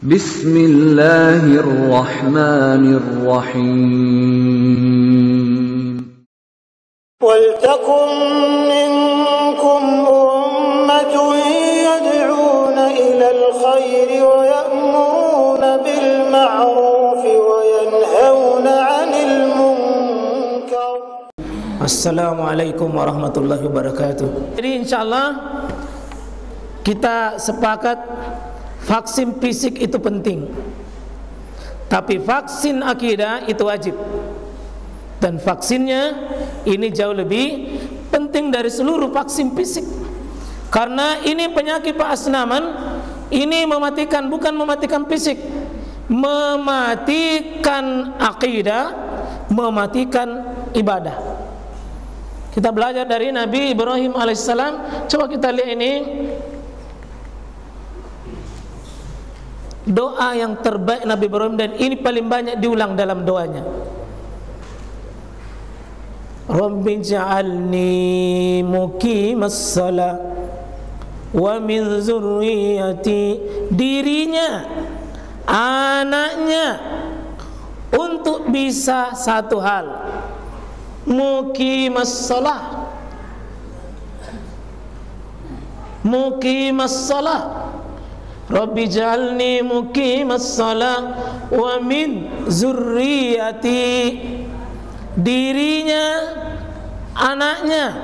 Bismillahirrahmanirrahim. وَلْتَكُنْ مِنْكُمْ أُمَّةٌ يَدْعُونَ إِلَى الْخَيْرِ وَيَأْمُرُونَ بِالْمَعْرُوفِ وَيَنْهَوْنَ عَنِ الْمُنْكَرِ. Assalamualaikum warahmatullahi wabarakatuh. Jadi insyaallah kita sepakat vaksin fisik itu penting, tapi vaksin akidah itu wajib. Dan vaksinnya ini jauh lebih penting dari seluruh vaksin fisik. Karena ini penyakit asnaman, ini mematikan, bukan mematikan fisik, mematikan akidah, mematikan ibadah. Kita belajar dari Nabi Ibrahim alaihissalam. Coba kita lihat ini doa yang terbaik Nabi Ibrahim, dan ini paling banyak diulang dalam doanya. Rabbi ja'alni muqimas shalah wa min zurriyyati, dirinya, anaknya, untuk bisa satu hal, muqimas shalah, muqimas shalah. Rabbi ja'alni muqimas shalah wa min zurriyyati, dirinya, anaknya.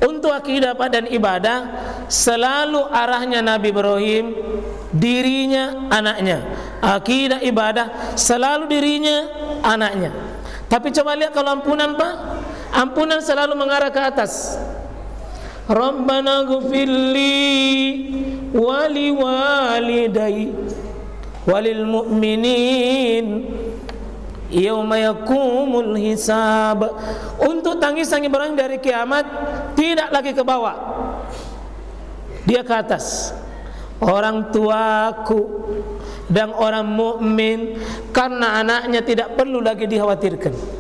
Untuk akidah dan ibadah selalu arahnya Nabi Ibrahim, dirinya, anaknya. Akidah ibadah selalu dirinya, anaknya. Tapi coba lihat kalau ampunan, Pak, ampunan selalu mengarah ke atas. Rabbana ghfirli wali walidayya walil mu'minin yauma yakumul hisab. Untuk tangisan Ibrahim dari kiamat tidak lagi ke bawah, dia ke atas. Orang tuaku dan orang mukmin, karena anaknya tidak perlu lagi dikhawatirkan.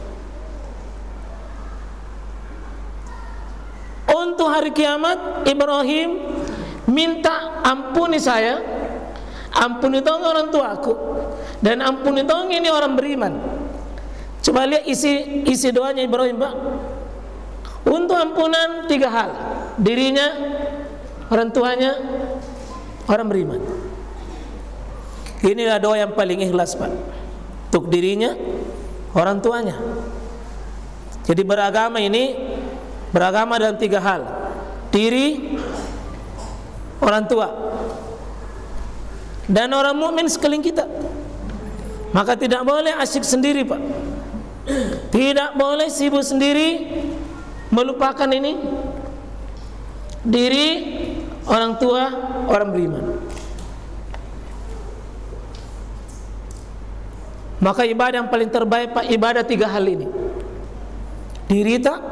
Untuk hari kiamat Ibrahim minta, ampuni saya, ampuni dong orang tuaku, dan ampuni dong ini orang beriman. Coba lihat isi doanya Ibrahim, Pak. Untuk ampunan 3 hal, dirinya, orang tuanya, orang beriman. Inilah doa yang paling ikhlas, Pak. Untuk dirinya, orang tuanya. Jadi beragama ini beragama dalam 3 hal: diri, orang tua, dan orang mukmin sekeliling kita. Maka tidak boleh asyik sendiri, Pak. Tidak boleh sibuk sendiri, melupakan ini, diri, orang tua, orang beriman. Maka ibadah yang paling terbaik, Pak, ibadah 3 hal ini: diri tak,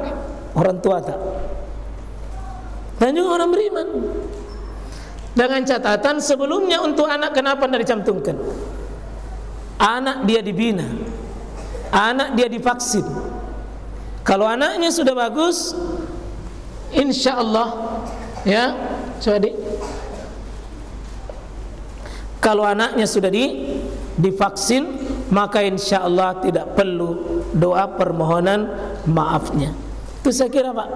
orang tua tak, dan juga orang beriman. Dengan catatan sebelumnya untuk anak, kenapa tidak dicantumkan? Anak dia dibina, anak dia divaksin. Kalau anaknya sudah bagus, insya Allah, ya, coba kalau anaknya sudah divaksin, maka insya Allah tidak perlu doa permohonan maafnya. Itu saya kira, Pak.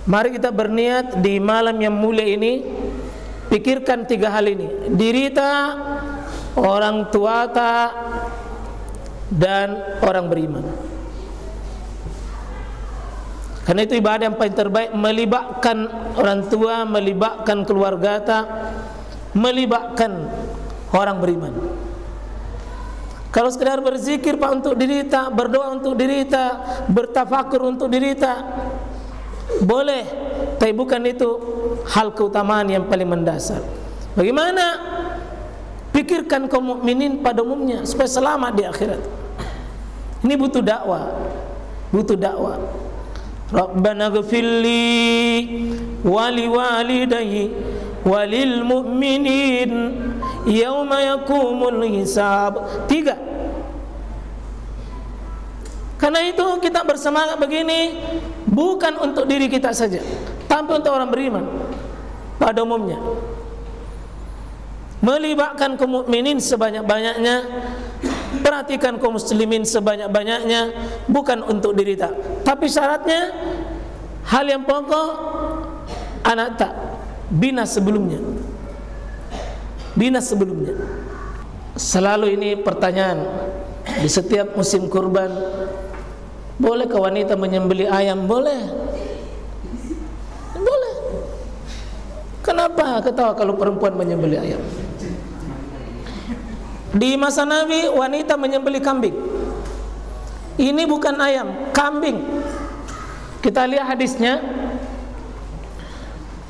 Mari kita berniat di malam yang mulia ini, pikirkan 3 hal ini: diri tak, orang tua tak, dan orang beriman. Karena itu ibadah yang paling terbaik, melibatkan orang tua, melibatkan keluarga tak, melibatkan orang beriman. Kalau sekedar berzikir, Pak, untuk diri tak, berdoa untuk diri tak, bertafakur untuk diri tak, boleh, tapi bukan itu hal keutamaan yang paling mendasar. Bagaimana pikirkan kaum mukminin pada umumnya supaya selamat di akhirat. Ini butuh dakwah, butuh dakwah. Rabbana ghfirli wali walidayya walil mu'minin yauma yakumul hisab. 3. Karena itu kita bersemangat begini bukan untuk diri kita saja, Tapi untuk orang beriman pada umumnya, melibatkan kaum mukminin sebanyak-banyaknya, perhatikan kaum muslimin sebanyak-banyaknya, bukan untuk dirita. Tapi syaratnya, hal yang pokok, anak tak bina sebelumnya. Bina sebelumnya. Selalu ini pertanyaan di setiap musim kurban. Bolehkah wanita menyembelih ayam? Boleh. Boleh. Kenapa ketawa kalau perempuan menyembelih ayam? Di masa Nabi wanita menyembelih kambing. Ini bukan ayam, kambing. Kita lihat hadisnya.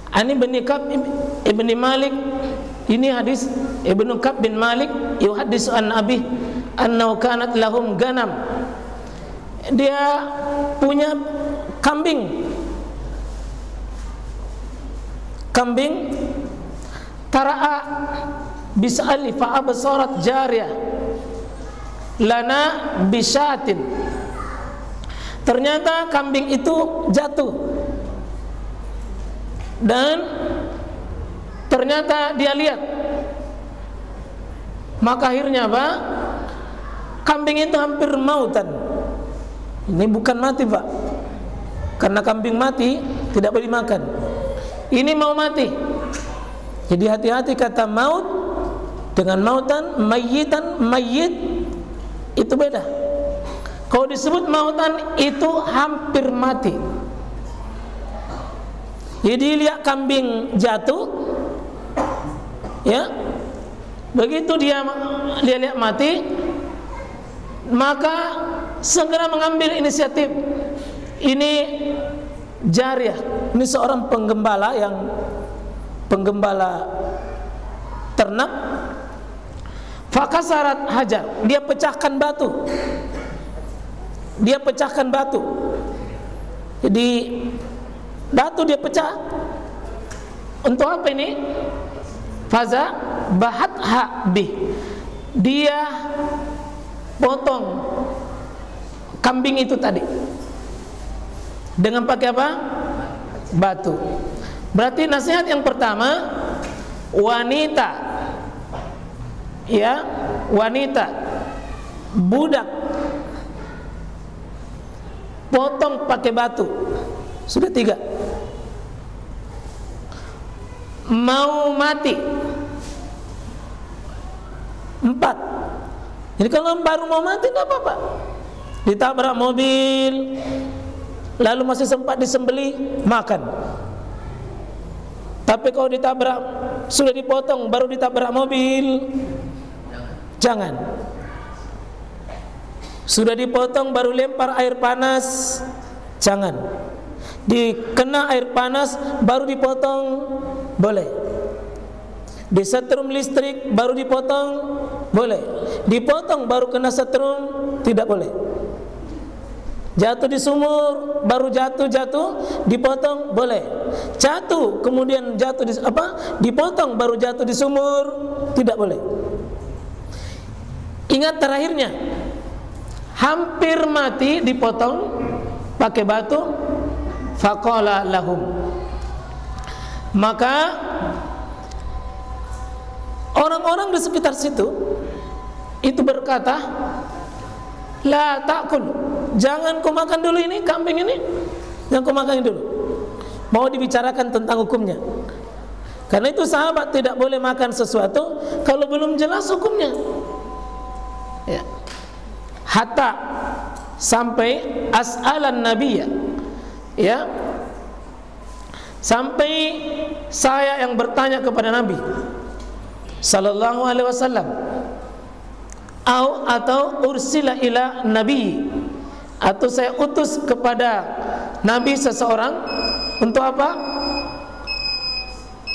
Ani bin Ka'b ibn Malik. Ini hadis Ibnu Ka'b bin Malik yuhaddisu an Abi annahu kanat lahum ganam. Dia punya kambing. Kambing tara'a bis'ali fa absarat jariyah lana bisyatin. Ternyata kambing itu jatuh. Dan ternyata dia lihat. Maka akhirnya apa? Kambing itu hampir mautan. Ini bukan mati, Pak. Karena kambing mati tidak boleh makan. Ini mau mati. Jadi hati-hati kata maut dengan mautan, mayyitan, mayyit itu beda. Kalau disebut mautan itu hampir mati. Jadi lihat kambing jatuh, ya, begitu dia lihat mati, maka segera mengambil inisiatif. Ini jariyah, ini seorang penggembala ternak. Fakasarat hajar, dia pecahkan batu. Jadi batu dia pecah. Untuk apa ini? Faza bahatha bih. Dia potong kambing itu tadi dengan pakai apa? Batu. Berarti nasihat yang pertama, wanita, ya, wanita, budak, potong pakai batu. Sudah 3. Mau mati 4. Jadi kalau baru mau mati tidak apa-apa. Ditabrak mobil, lalu masih sempat disembelih, makan. Tapi kalau ditabrak, sudah dipotong, baru ditabrak mobil, jangan. Sudah dipotong, baru lempar air panas, jangan. Dikena air panas, baru dipotong, boleh. Disetrum listrik, baru dipotong, boleh. Dipotong, baru kena setrum, tidak boleh. Jatuh di sumur, baru jatuh, dipotong, boleh. Jatuh, kemudian jatuh di dipotong, baru jatuh di sumur, tidak boleh. Ingat terakhirnya, hampir mati dipotong pakai batu. Faqala lahum, maka orang-orang di sekitar situ itu berkata, la ta'kul, jangan kau makan dulu ini kambing ini, jangan kau makan dulu. Mau dibicarakan tentang hukumnya. Karena itu sahabat tidak boleh makan sesuatu kalau belum jelas hukumnya. Ya. Hatta sampai as'alan nabiyya, ya, sampai saya yang bertanya kepada Nabi sallallahu alaihi wasallam, atau ursila ila nabi, atau saya utus kepada nabi seseorang untuk apa?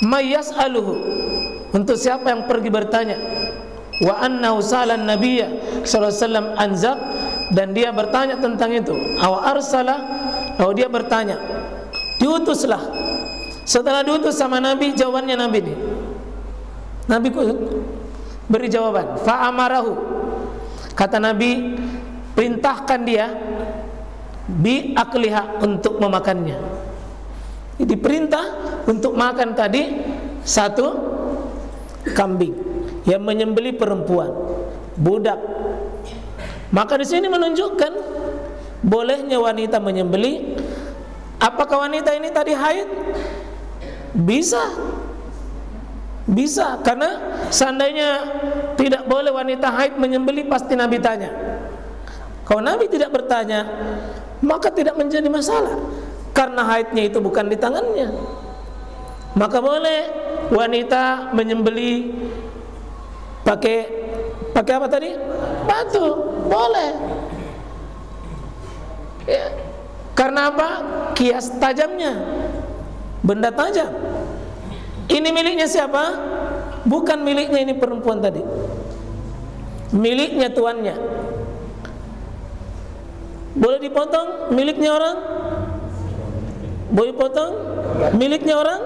Mayyas'aluhu, untuk siapa yang pergi bertanya. Wa annahu salan nabiyya sallallahu alaihi wasallam anzaq, dan dia bertanya tentang itu. Aw arsala, lalu dia bertanya, diutuslah. Setelah diutus sama Nabi, jawabannya Nabi ini, Nabi beri jawaban. Fa amarahu, kata Nabi, perintahkan dia bi akliha, untuk memakannya. diperintah untuk makan tadi satu kambing, yang menyembeli perempuan, budak. Maka di sini menunjukkan bolehnya wanita menyembeli. Apakah wanita ini tadi haid? Bisa, karena seandainya tidak boleh wanita haid menyembeli, pasti Nabi tanya. Kalau Nabi tidak bertanya, maka tidak menjadi masalah, karena haidnya itu bukan di tangannya. Maka boleh wanita menyembeli pakai apa tadi? Batu, boleh. Ya. Karena apa? Kias tajamnya, benda tajam. Ini miliknya siapa? Bukan miliknya ini perempuan tadi, miliknya tuannya. Boleh dipotong miliknya orang? Boleh potong miliknya orang?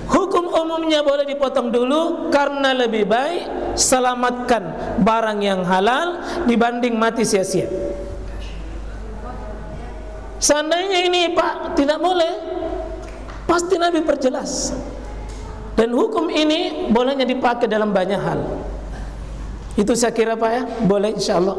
Hukum umumnya boleh dipotong dulu, karena lebih baik selamatkan barang yang halal dibanding mati sia-sia. Seandainya ini Pak tidak boleh, pasti Nabi perjelas. Dan hukum ini bolehnya dipakai dalam banyak hal. Itu saya kira Pak ya, boleh insya Allah.